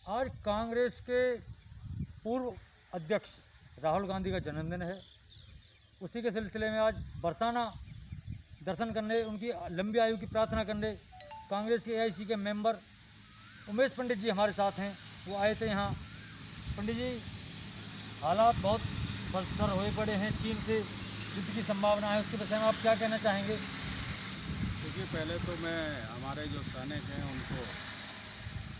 आज कांग्रेस के पूर्व अध्यक्ष राहुल गांधी का जन्मदिन है। उसी के सिलसिले में आज बरसाना दर्शन करने, उनकी लंबी आयु की प्रार्थना करने कांग्रेस के एआईसी के मेंबर उमेश पंडित जी हमारे साथ हैं। वो आए थे यहाँ। पंडित जी, हालात बहुत बदतर हुए पड़े हैं, चीन से युद्ध की संभावना है, उसके विषय में आप क्या कहना चाहेंगे? देखिए, पहले तो मैं हमारे जो सैनिक हैं उनको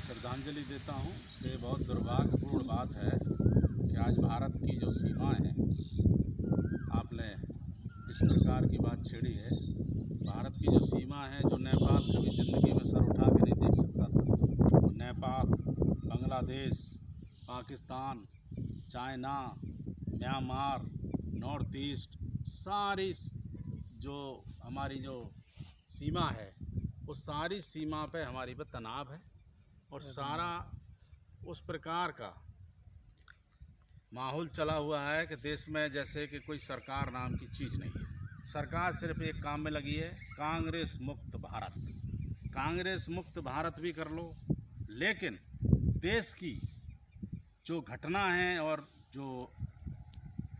श्रद्धांजलि देता हूं। ये बहुत दुर्भाग्यपूर्ण बात है कि आज भारत की जो सीमाएं हैं, आपने इस प्रकार की बात छेड़ी है। भारत की जो सीमा है, जो नेपाल कभी ज़िंदगी में सर उठा के नहीं देख सकता था, तो Nepal, Bangladesh, Pakistan, China, Myanmar, north east, सारी जो हमारी जो सीमा है, उस सारी सीमा पे हमारी पे तनाव है और सारा उस प्रकार का माहौल चला हुआ है कि देश में जैसे कि कोई सरकार नाम की चीज़ नहीं है। सरकार सिर्फ एक काम में लगी है, कांग्रेस मुक्त भारत। कांग्रेस मुक्त भारत भी कर लो, लेकिन देश की जो घटना है और जो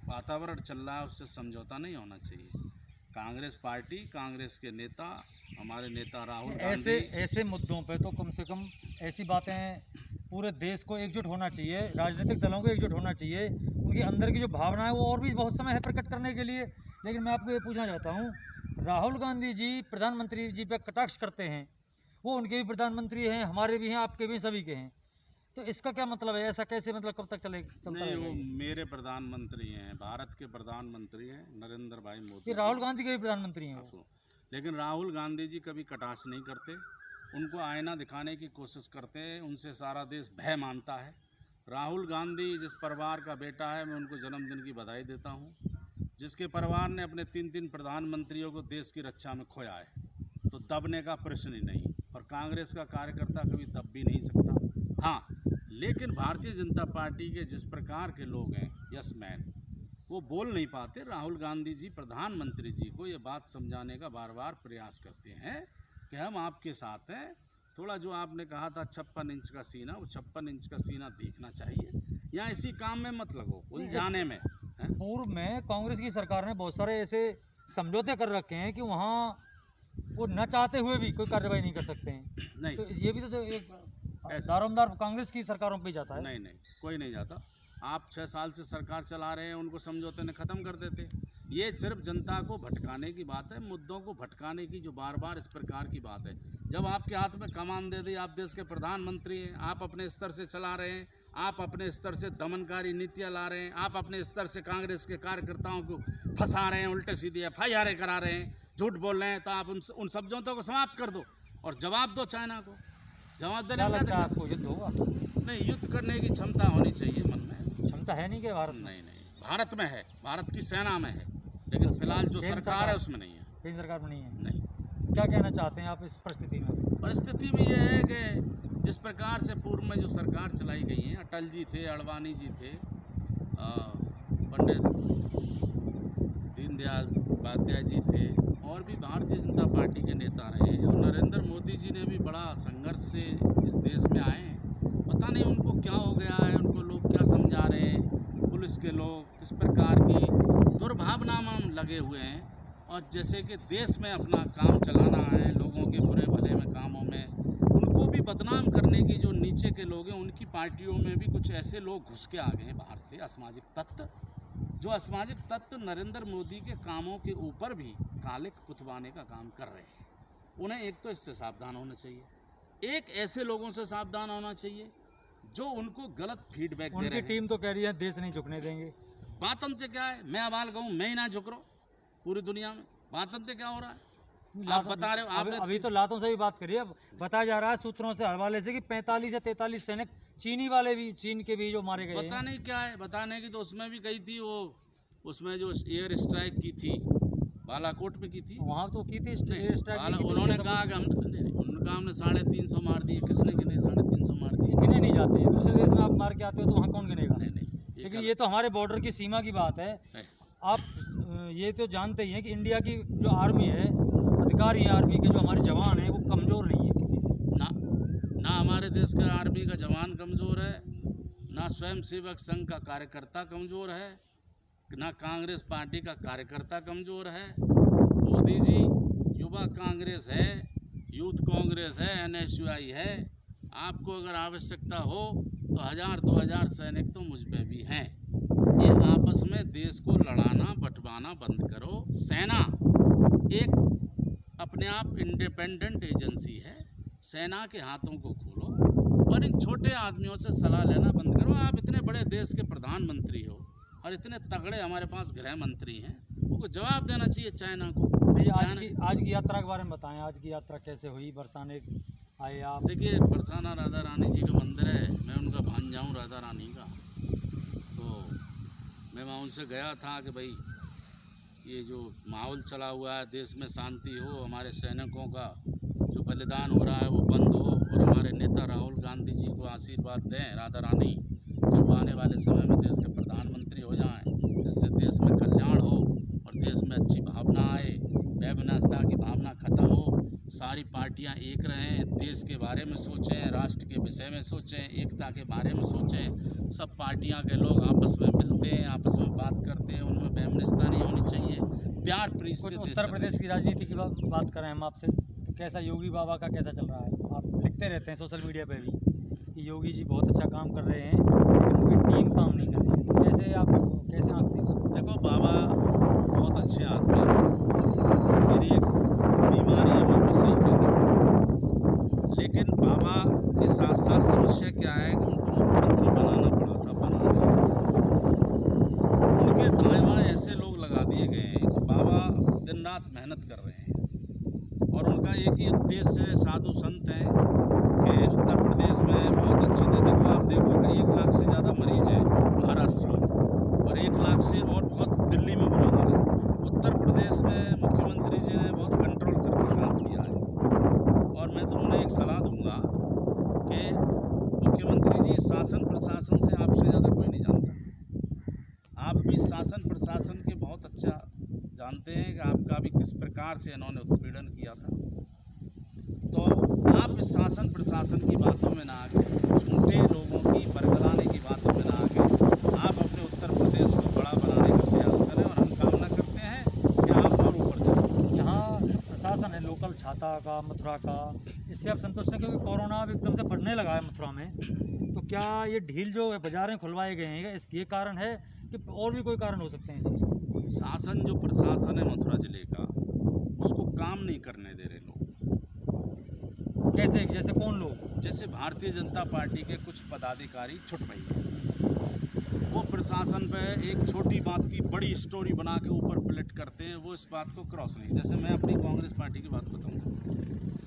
वातावरण चल रहा है उससे समझौता नहीं होना चाहिए। कांग्रेस पार्टी, कांग्रेस के नेता, हमारे नेता राहुल गांधी, ऐसे मुद्दों पे तो कम से कम ऐसी बातें, पूरे देश को एकजुट होना चाहिए, राजनीतिक दलों को एकजुट होना चाहिए। उनके अंदर की जो भावना है वो और भी बहुत समय है प्रकट करने के लिए। लेकिन मैं आपको ये पूछना चाहता हूँ, राहुल गांधी जी प्रधानमंत्री जी पे कटाक्ष करते हैं, वो उनके भी प्रधानमंत्री हैं, हमारे भी हैं, आपके भी, सभी के हैं, तो इसका क्या मतलब है? ऐसा कैसे, मतलब कब तक चलता नहीं, रहेगा? वो मेरे प्रधानमंत्री हैं, भारत के प्रधानमंत्री हैं नरेंद्र भाई मोदी। ये राहुल गांधी के भी प्रधानमंत्री हैं वो। लेकिन राहुल गांधी जी कभी कटाक्ष नहीं करते, उनको आईना दिखाने की कोशिश करते हैं, उनसे सारा देश भय मानता है। राहुल गांधी जिस परिवार का बेटा है, मैं उनको जन्मदिन की बधाई देता हूं। जिसके परिवार ने अपने 3 प्रधानमंत्रियों को देश की रक्षा में खोया है, तो दबने का प्रश्न ही नहीं। और कांग्रेस का कार्यकर्ता कभी दब भी नहीं सकता। हाँ, लेकिन भारतीय जनता पार्टी के जिस प्रकार के लोग हैं, यस मैन, वो बोल नहीं पाते। राहुल गांधी जी प्रधानमंत्री जी को ये बात समझाने का बार बार प्रयास करते हैं कि हम आपके साथ हैं। थोड़ा जो आपने कहा था 56 इंच का सीना, वो 56 इंच का सीना देखना चाहिए। या इसी काम में मत लगो, उलझाने में। पूर्व में कांग्रेस की सरकार ने बहुत सारे ऐसे समझौते कर रखे हैं कि वहाँ वो न चाहते हुए भी कोई कार्रवाई नहीं कर सकते हैं। नहीं, तो ये भी तो एक दारोमदार कांग्रेस की सरकारों पे जाता है। नहीं नहीं, कोई नहीं जाता। आप 6 साल से सरकार चला रहे हैं, उनको समझौते ने ख़त्म कर देते। ये सिर्फ जनता को भटकाने की बात है, मुद्दों को भटकाने की जो बार बार इस प्रकार की बात है। जब आपके हाथ में कमान दे दी, आप देश के प्रधानमंत्री हैं, आप अपने स्तर से चला रहे हैं, आप अपने स्तर से दमनकारी नीतियाँ ला रहे हैं, आप अपने स्तर से कांग्रेस के कार्यकर्ताओं को फंसा रहे हैं, उल्टे सीधे FIR करा रहे हैं, झूठ बोल रहे हैं, तो आप उन समझौतों को समाप्त कर दो और जवाब दो चाइना को। जवाब देने क्या लगता है आपको, युद्ध होगा? नहीं, युद्ध करने की क्षमता होनी चाहिए मन में। क्षमता है नहीं कि भारत में? नहीं, भारत में है, भारत की सेना में है, लेकिन फिलहाल जो सरकार है उसमें नहीं है। केंद्र सरकार में नहीं है। नहीं। क्या कहना चाहते हैं आप इस परिस्थिति में? परिस्थिति में यह है कि जिस प्रकार से पूर्व में जो सरकार चलाई गई है, अटल जी थे, अडवाणी जी थे, पंडित दीनदयाल उपाध्याय जी थे, और भी भारतीय जनता पार्टी के नेता रहे हैं, और नरेंद्र मोदी जी ने भी बड़ा संघर्ष से इस देश में आए हैं। पता नहीं उनको क्या हो गया है, उनको लोग क्या समझा रहे हैं, पुलिस के लोग इस प्रकार की दुर्भावना में लगे हुए हैं। और जैसे कि देश में अपना काम चलाना है, लोगों के बुरे भले में कामों में उनको भी बदनाम करने की जो नीचे के लोग हैं, उनकी पार्टियों में भी कुछ ऐसे लोग घुस के आ गए हैं बाहर से, असामाजिक तत्व, जो असामाजिक तत्व नरेंद्र मोदी के कामों के ऊपर भी काले पुतवाने का काम कर रहे हैं। उन्हें एक तो इससे सावधान होना चाहिए, एक ऐसे लोगों से सावधान होना चाहिए जो उनको गलत फीडबैक दे रहे हैं। उनकी टीम तो कह रही है देश नहीं झुकने देंगे। बात हमसे क्या है? मैं आवाल कहूँ, मैं ही ना झुक रहा हूँ पूरी दुनिया में। बात हमसे क्या हो रहा है? आप बता रहे हो, आपने अभी तो लातों से भी बात करिए। अब बताया जा रहा है सूत्रों से, हवाले से कि 45 या 43 सैनिक चीनी वाले भी, चीन के भी जो मारे गए। पता नहीं क्या है बताने की, तो उसमें भी कही थी वो, उसमें जो एयर स्ट्राइक की थी बालाकोट में की थी, वहाँ तो की थी एयर स्ट्राइक। उन्होंने कहा कि उन्होंने कहा हमने 350 मार दिए। किसने गिने 350 मार दिए? गिने नहीं जाते। दूसरे देश में आप मार के आते हो तो वहाँ कौन गिनेगा? नहीं, लेकिन ये तो हमारे बॉर्डर की सीमा की बात है। आप ये तो जानते ही हैं कि इंडिया की जो आर्मी है, अधिकारी आर्मी के जो हमारे जवान हैं, वो कमज़ोर नहीं है किसी से। ना हमारे देश का आर्मी का जवान कमज़ोर है, ना स्वयं सेवक संघ का कार्यकर्ता कमज़ोर है, ना कांग्रेस पार्टी का कार्यकर्ता कमज़ोर है। मोदी जी, युवा कांग्रेस है, यूथ कांग्रेस है, NSUI है। आपको अगर आवश्यकता हो तो 1000-2000 सैनिक तो मुझ पे भी हैं। ये आपस में देश को लड़ाना बंटवाना बंद करो। सेना एक अपने आप इंडिपेंडेंट एजेंसी है, सेना के हाथों को खोलो और इन छोटे आदमियों से सलाह लेना बंद करो। आप इतने बड़े देश के प्रधानमंत्री हो और इतने तगड़े हमारे पास गृह मंत्री हैं, उनको जवाब देना चाहिए चाइना को। भैया आज की यात्रा के बारे में बताएं, आज की यात्रा कैसे हुई? बरसाने आए आप? देखिए, बरसाना राधा रानी जी का मंदिर है, मैं उनका भांजा हूँ राधा रानी का। तो मैं वहाँ उनसे गया था कि भाई ये जो माहौल चला हुआ है, देश में शांति हो, हमारे सैनिकों का जो बलिदान हो रहा है वो बंद हो और हमारे नेता राहुल गांधी जी को आशीर्वाद दें राधा रानी कि वो आने वाले समय में देश के प्रधानमंत्री हो जाएं, जिससे देश में कल्याण हो और देश में अच्छी भावना आए, वैमनस्यता की भावना खत्म हो, सारी पार्टियां एक रहें, देश के बारे में सोचें, राष्ट्र के विषय में सोचें, एकता के बारे में सोचें। सब पार्टियां के लोग आपस में मिलते हैं, आपस में बात करते हैं, उनमें वैमनस्यता नहीं होनी चाहिए, प्यार प्रीत से। उत्तर प्रदेश की राजनीति की बात करें हम आपसे, तो कैसा योगी बाबा का कैसा चल रहा है? आप लिखते रहते हैं सोशल मीडिया पे भी कि योगी जी बहुत अच्छा काम कर रहे हैं लेकिन उनकी टीम काम नहीं कर रही है, तो कैसे आंकते हैं उसको? देखो, बाबा बहुत अच्छे आदमी हैं, मेरी एक बीमारी है वो सही कर दी, लेकिन बाबा के साथ साथ समस्या क्या है कि उनको मुख्यमंत्री बनाना पड़ा था, बना उनके दाएं बाएं ऐसे लोग लगा दिए गए हैं कि बाबा दिन रात मेहनत कर रहे हैं और उनका एक ही उद्देश्य है, साधु संत हैं कि उत्तर प्रदेश में बहुत अच्छे थे। देखो, आप देखो कि 1 लाख से ज़्यादा मरीज हैं महाराष्ट्र में और 1 लाख से और बहुत दिल्ली में बुरा हाल है। उत्तर प्रदेश में मुख्यमंत्री जी ने बहुत कंट्रोल करके काम किया है और मैं तो उन्हें एक सलाह दूंगा कि मुख्यमंत्री जी, शासन प्रशासन से आपसे ज़्यादा कोई नहीं जानता। आप भी शासन प्रशासन के बहुत अच्छा जानते हैं कि आपका भी किस प्रकार से इन्होंने उत्पीड़न किया था। तो आप इस शासन प्रशासन की बातों में ना आके, झूठे लोगों की बरगलाने की बातों में ना आके, आप अपने उत्तर प्रदेश को बड़ा बनाने का प्रयास करें और हम कामना करते हैं कि आप और ऊपर जाएं। यहाँ प्रशासन है लोकल छाता का, मथुरा का, इससे आप संतुष्ट हैं? क्योंकि कोरोना अब एकदम से बढ़ने लगा है मथुरा में, तो क्या ये ढील जो बाजारें खुलवाए गए हैं इसके कारण है कि और भी कोई कारण हो सकते हैं इस चीज़ के? शासन जो प्रशासन है मथुरा जिले का, उसको काम नहीं करने दे रहे लोग। जैसे कौन लोग? जैसे भारतीय जनता पार्टी के कुछ पदाधिकारी छुट रही हैं, वो प्रशासन पे एक छोटी बात की बड़ी स्टोरी बना के ऊपर प्लेट करते हैं, वो इस बात को क्रॉस नहीं। जैसे मैं अपनी कांग्रेस पार्टी की बात बताऊँ,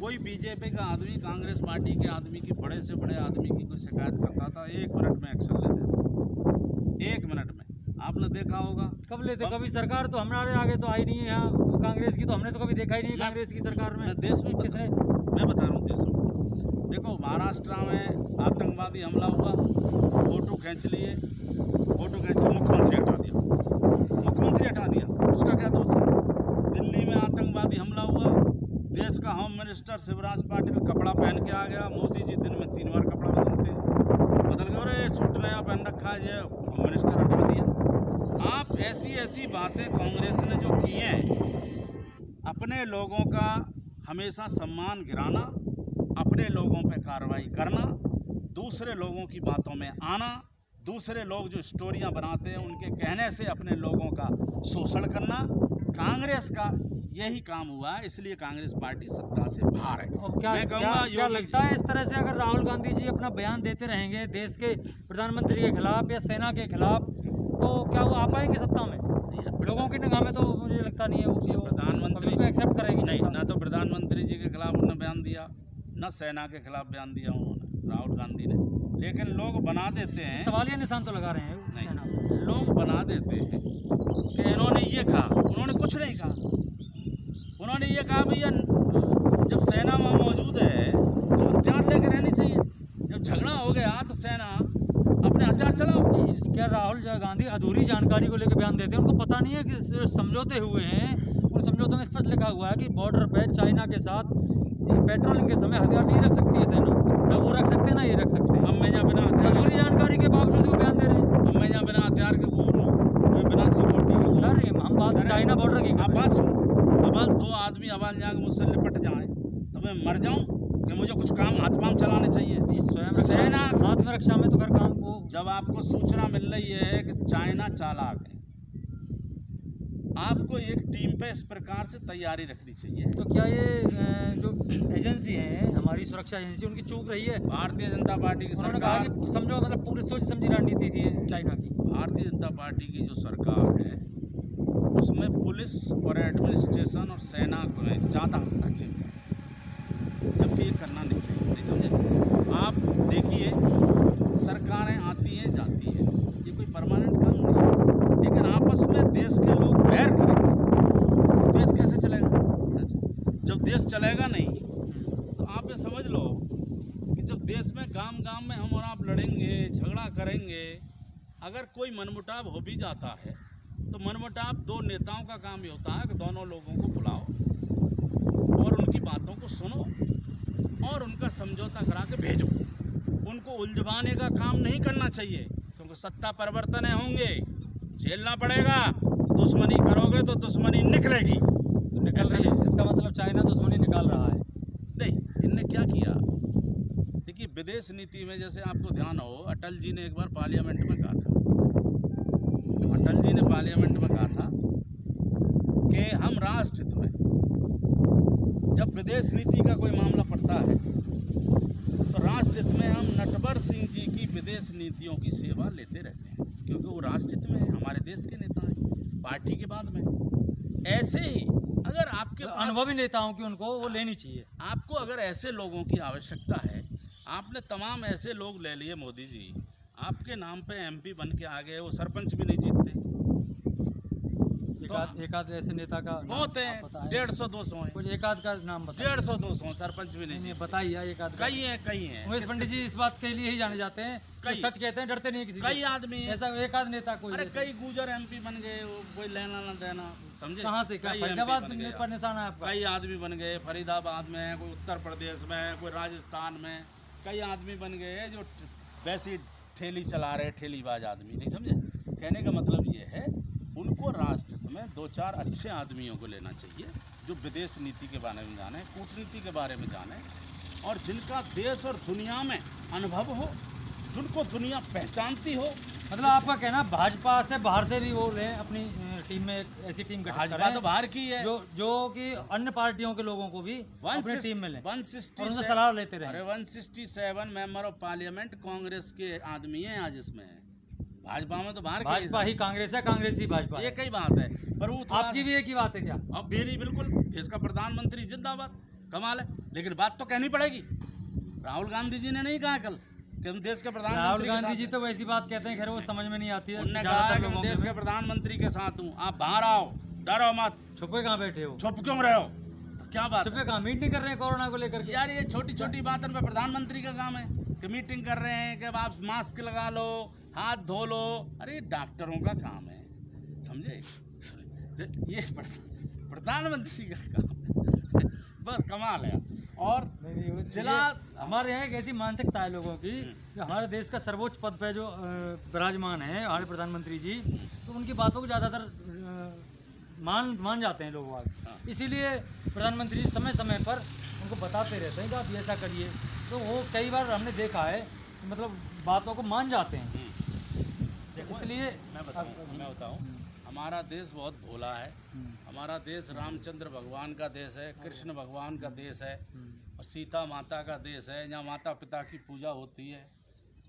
कोई बीजेपी का आदमी कांग्रेस पार्टी के आदमी की, बड़े से बड़े आदमी की कोई शिकायत करता था, 1 मिनट में एक्शन लेते, 1 मिनट में। आपने देखा होगा। कब लेते? कभी सरकार तो हमारे आगे तो आई नहीं है यहाँ कांग्रेस की, तो हमने तो कभी देखा ही नहीं कांग्रेस की सरकार में। देश में किसने? मैं बता रहा हूँ देशों में। देखो, महाराष्ट्र में आतंकवादी हमला हुआ, फोटो खींच लिए, मुख्यमंत्री हटा दिया, उसका क्या दोष है? दिल्ली में आतंकवादी हमला हुआ, देश का होम मिनिस्टर शिवराज पाटिल कपड़ा पहन के आ गया, मोदी जी दिन में 3 बार कपड़ा बदल गए, अरे सूट नया पहन रखा है, ये होम मिनिस्टर हटा दिया। आप ऐसी बातें कांग्रेस ने जो की हैं, अपने लोगों का हमेशा सम्मान गिराना, अपने लोगों पे कार्रवाई करना, दूसरे लोगों की बातों में आना, दूसरे लोग जो स्टोरियां बनाते हैं उनके कहने से अपने लोगों का शोषण करना, कांग्रेस का यही काम हुआ है। इसलिए कांग्रेस पार्टी सत्ता से बाहर है। और क्या लगता है इस तरह से अगर राहुल गांधी जी अपना बयान देते रहेंगे देश के प्रधानमंत्री के खिलाफ या सेना के खिलाफ, तो क्या वो आ पाएंगे सत्ता में? लोगों की निगाह में तो मुझे लगता नहीं है वो प्रधानमंत्री को एक्सेप्ट करेगी नहीं। ना तो प्रधानमंत्री जी के खिलाफ उन्होंने बयान दिया, न सेना के खिलाफ बयान दिया उन्होंने, राहुल गांधी ने। लेकिन लोग बना देते हैं, सवालिया निशान तो लगा रहे हैं नहीं, लोग बना देते हैं कि इन्होंने ये कहा, उन्होंने कुछ नहीं कहा। उन्होंने ये कहा भैया जब सेना वहाँ मौजूद है तो हथियार लेके रहनी चाहिए, जब झगड़ा हो गया तो सेना अपने हथियार चलाओ। क्या राहुल गांधी अधूरी जानकारी को लेकर बयान देते हैं? उनको पता नहीं है कि समझौते हुए हैं, उन समझौतों में स्पष्ट लिखा हुआ है कि बॉर्डर पे चाइना के साथ पेट्रोलिंग के समय हथियार नहीं रख सकती है सेना। ना वो रख सकते हैं ना ये रख सकते हैं। अब मैं यहाँ बिना हथियार पूरी जानकारी के बावजूद वो बयान दे रहे हैं। अब मैं यहाँ बिना हथियार के घूम रहा हूँ, मैं बिना सिक्योरिटी के घूम रहा सर हम बात चाइना बॉर्डर की हूँ। कर आप रहे हैं। बात सुनो, अब आज 2 आदमी आवाज जाके मुझसे लिपट जाए तो मैं मर जाऊँ कि मुझे कुछ काम हाथ पांव चलाने चाहिए? ये स्वयं सेना आत्मरक्षा में तो हर काम को जब आपको सूचना मिल रही है कि चाइना चालाक है, आपको एक टीम पे इस प्रकार से तैयारी रखनी चाहिए। तो क्या ये जो एजेंसी है हमारी सुरक्षा एजेंसी उनकी चूक रही है? भारतीय जनता पार्टी की उन्होंने कहा सरकार, कि समझो मतलब पूरी सोच समझी रणनीति थी ये चाइना की। भारतीय जनता पार्टी की जो सरकार है उसमें पुलिस और एडमिनिस्ट्रेशन और सेना को में ज़्यादा हस्तक्षेप है, जबकि ये करना नहीं चाहिए। नहीं समझे? आप देखिए, सरकारें आती हैं जाती हैं, ये कोई परमानेंट काम नहीं है, लेकिन आपस में देश के लोग बैर करेंगे, देश कैसे चलेगा? जब देश चलेगा नहीं तो आप ये समझ लो कि जब देश में गांव गांव में हम और आप लड़ेंगे, झगड़ा करेंगे, अगर कोई मनमुटाव हो भी जाता है तो मनमुटाव 2 नेताओं का काम ही होता है कि दोनों लोगों को बुलाओ और उनकी बातों को सुनो और उनका समझौता करा के भेजो। उनको उलझवाने का काम नहीं करना चाहिए, क्योंकि सत्ता परिवर्तन होंगे, झेलना पड़ेगा। दुश्मनी करोगे तो दुश्मनी निकलेगी। तो निकल ऐसा रही है, नहीं। इसका मतलब चाइना दुश्मनी निकाल रहा है। नहीं, इनने क्या किया? देखिए, विदेश नीति में जैसे आपको ध्यान हो, अटल जी ने एक बार पार्लियामेंट में कहा था, अटल जी ने पार्लियामेंट में कहा था कि हम राष्ट्र हित में जब विदेश नीति का कोई मामला पड़ता है तो राष्ट्र हित में हम नटवर सिंह जी की विदेश नीतियों की सेवा लेते रहते हैं, क्योंकि वो राष्ट्र हित में है, हमारे देश के नेता हैं, पार्टी के बाद में। ऐसे ही अगर आपके पास अनुभवी नेताओं की उनको वो लेनी चाहिए। आपको अगर ऐसे लोगों की आवश्यकता है, आपने तमाम ऐसे लोग ले लिए। मोदी जी आपके नाम पे MP बन के आ गए, वो सरपंच भी नहीं जीतते। एक आध ऐसे नेता का नाम बहुत है, आप बताएं। 150-200 हैं, कुछ एक आध का नाम बताइए। 150-200 सरपंच भी नहीं नहीं, जीतते। बताइए एक आध का। कई हैं। उमेश पंडित जी इस बात के लिए ही जाने जाते हैं कि कई- सच कहते हैं, डरते नहीं किसी कई से। आदमी हैं। ऐसा एक आध नेता कोई अरे जैसे। कई गुजर MP बन गए, वो कोई लेना ना देना, समझे? कहाँ से? क्या कई फरीदाबाद MP बन गए। पर निशाना है आपका? कई आदमी बन गए, फरीदाबाद में, कोई उत्तर प्रदेश में, कोई राजस्थान में, कई आदमी बन गए जो वैसी ठेली चला रहे, ठेलीबाज आदमी। नहीं समझे? कहने का मतलब ये है, उनको राष्ट्र में 2-4 अच्छे आदमियों को लेना चाहिए जो विदेश नीति के बारे में जाने, कूटनीति के बारे में जाने, और जिनका देश और दुनिया में अनुभव हो, जिनको दुनिया पहचानती हो। मतलब आपका कहना भाजपा से बाहर से भी वो लें अपनी टीम में, एक ऐसी टीम गठित भाजपा करें तो बाहर की है, जो कि अन्य पार्टियों के लोगों को भी अपनी टीम में लें और उनसे 167 सलाह लेते अरे रहें। 167 मेंबर ऑफ पार्लियामेंट कांग्रेस के आदमी हैं आज इसमें। भाजपा में तो बाहर भाजपा ही कांग्रेस है, कांग्रेस ही भाजपा ये है। कई बात है, पर वो थोड़ा आपकी भी एक ही बात है क्या? अब मेरी बिल्कुल, देश का प्रधानमंत्री जिंदाबाद, कमाल है, लेकिन बात तो कहनी पड़ेगी। राहुल गांधी जी ने नहीं कहा कल कि हम देश के राहुल प्रधानमंत्री के गांधी साथ जी हैं। तो वैसी बात कहते हैं, खैर वो समझ में नहीं आती है उनने कहा ज्यादातर कि मैं लोगों देश के के प्रधानमंत्री के साथ हूँ, आप बाहर आओ, डरो मत, छुपे कहाँ बैठे हो? चुप क्यों रहे हो? तो क्या बात है? छुपे कहाँ मीटिंग कर रहे हैं कोरोना को लेकर के? यार ये छोटी छोटी बातों पे प्रधानमंत्री का काम है कि मीटिंग कर रहे हैं कि अब आप मास्क लगा लो, हाथ धो लो। अरे डॉक्टरों का काम है, समझे? ये प्रधानमंत्री का काम है। बस कमाल है। और जिला हमारे यहाँ एक ऐसी मानसिकता है लोगों की कि हमारे देश का सर्वोच्च पद पे जो विराजमान है हमारे प्रधानमंत्री जी, तो उनकी बातों को ज़्यादातर मान जाते हैं लोग आज। इसीलिए प्रधानमंत्री जी समय समय पर उनको बताते रहते हैं कि आप ऐसा करिए, तो वो कई बार हमने देखा है मतलब बातों को मान जाते हैं। इसलिए मैं बताऊं, हमारा देश बहुत भोला है। हमारा देश रामचंद्र भगवान का देश है, कृष्ण भगवान का देश है, और सीता माता का देश है, जहाँ माता पिता की पूजा होती है।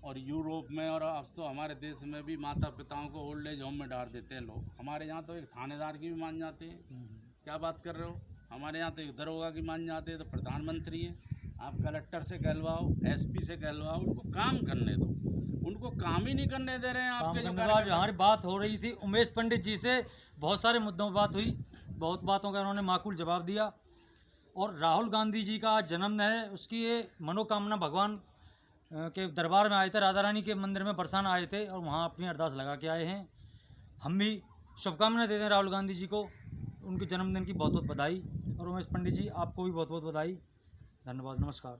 और यूरोप में और अब तो हमारे देश में भी माता पिताओं को ओल्ड एज होम में डाल देते हैं लोग। हमारे यहाँ तो एक थानेदार की भी मान जाते हैं। क्या बात कर रहे हो? हमारे यहाँ तो एक दरोगा की मान जाते हैं, तो प्रधानमंत्री हैं। आप कलेक्टर से कहलवाओ, SP से कहलवाओ, उनको काम करने दो। उनको काम ही नहीं करने दे रहे हैं आपके जो आज हमारी बात हो रही थी उमेश पंडित जी से, बहुत सारे मुद्दों पर बात हुई, बहुत बातों का उन्होंने माकूल जवाब दिया। और राहुल गांधी जी का आज जन्मदिन है, उसकी ये मनोकामना भगवान के दरबार में आए थे, राधा रानी के मंदिर में बरसाना आए थे और वहाँ अपनी अरदास लगा के आए हैं। हम भी शुभकामनाएं देते हैं राहुल गांधी जी को, उनके जन्मदिन की बहुत बहुत बधाई। और उमेश पंडित जी आपको भी बहुत बहुत बधाई। धन्यवाद, नमस्कार।